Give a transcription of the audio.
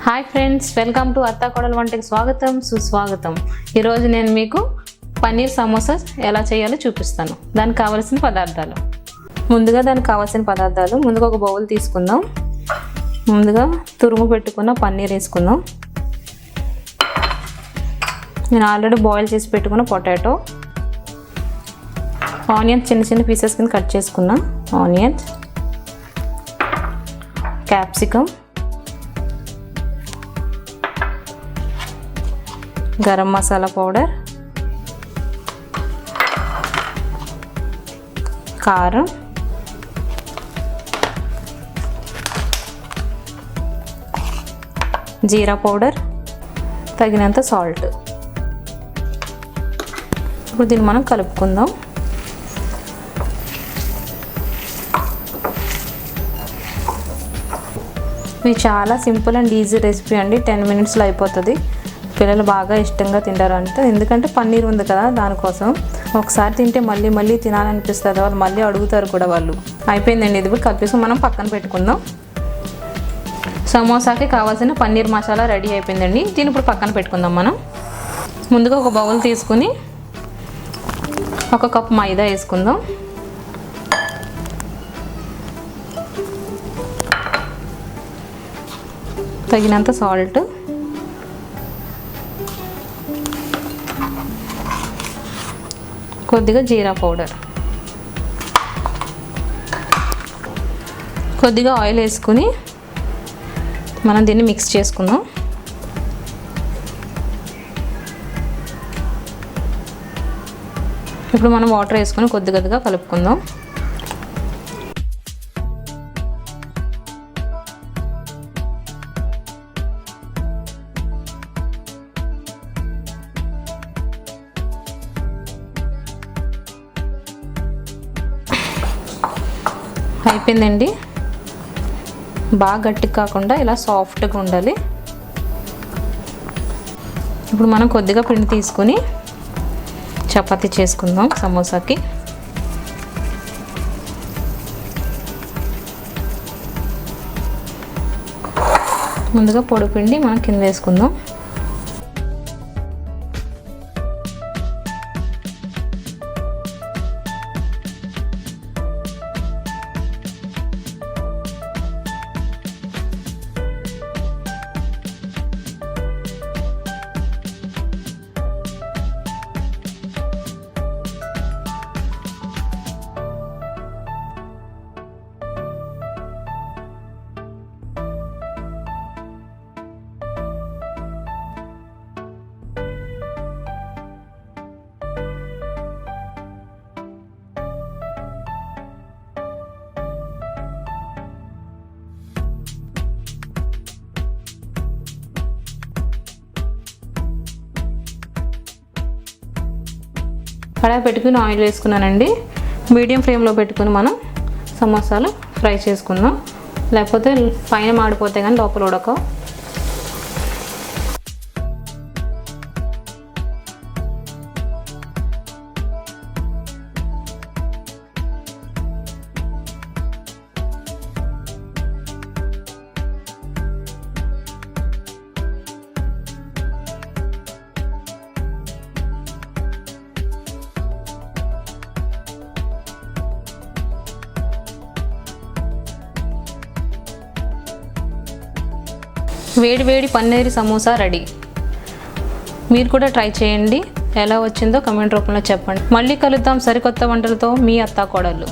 Hi friends, welcome to అత్తాకోడలు వంటకి స్వాగతం సుస్వాగతం. ఈరోజు నేను మీకు పన్నీర్ సమోసా ఎలా చేయాలో చూపిస్తాను. దానికి కావాల్సిన పదార్థాలు ముందుగా ఒక బౌల్ తీసుకుందాం. ముందుగా తురుము పెట్టుకున్న పన్నీర్ వేసుకుందాం. నేను ఆల్రెడీ బాయిల్ చేసి పెట్టుకున్న పొటాటో, ఆనియన్స్ చిన్న చిన్న పీసెస్ కింద కట్ చేసుకున్నా onions, capsicum, garam masala powder, కారం, జీరా పౌడర్, తగినంత సాల్ట్. ఇప్పుడు దీన్ని మనం కలుపుకుందాం. ఇది చాలా సింపుల్ అండ్ ఈజీ రెసిపీ అండి. 10 మినిట్స్లో అయిపోతుంది. పిల్లలు బాగా ఇష్టంగా తింటారంట, ఎందుకంటే పన్నీర్ ఉంది కదా, దానికోసం. ఒకసారి తింటే మళ్ళీ మళ్ళీ తినాలనిపిస్తుంది, వాళ్ళు మళ్ళీ అడుగుతారు కూడా వాళ్ళు. అయిపోయిందండి, ఇది కలిపేసి మనం పక్కన పెట్టుకుందాం. సమోసాకి కావాల్సిన పన్నీర్ మసాలా రెడీ అయిపోయిందండి. దీన్ని ఇప్పుడు పక్కన పెట్టుకుందాం. మనం ముందుగా ఒక బౌల్ తీసుకుని 1 కప్ మైదా వేసుకుందాం. తగినంత సాల్ట్, కొద్దిగా జీరా పౌడర్, కొద్దిగా ఆయిల్ వేసుకుని మనం దీన్ని మిక్స్ చేసుకుందాం. ఇప్పుడు మనం వాటర్ వేసుకొని కొద్దిగా కలుపుకుందాం. అయిపోయిందండి. బాగా గట్టిగా కాకుండా ఇలా సాఫ్ట్గా ఉండాలి. ఇప్పుడు మనం కొద్దిగా పిండి తీసుకొని చపాతీ చేసుకుందాం సమోసాకి. ముందుగా పొడి పిండి మనం కింద వేసుకుందాం. కడాయి పెట్టుకుని ఆయిల్ వేసుకున్నానండి. మీడియం ఫ్లేమ్లో పెట్టుకుని మనం సమోసాలు ఫ్రై చేసుకుందాం, లేకపోతే పైన మాడిపోతే కానీ లోపల ఉడకవు. వేడి వేడి పన్నీర్ సమోసా రెడీ. మీరు కూడా ట్రై చేయండి. ఎలా వచ్చిందో కమెంట్ రూపంలో చెప్పండి. మళ్ళీ కలుద్దాం సరికొత్త వంటలతో. మీ అత్తాకోడలు.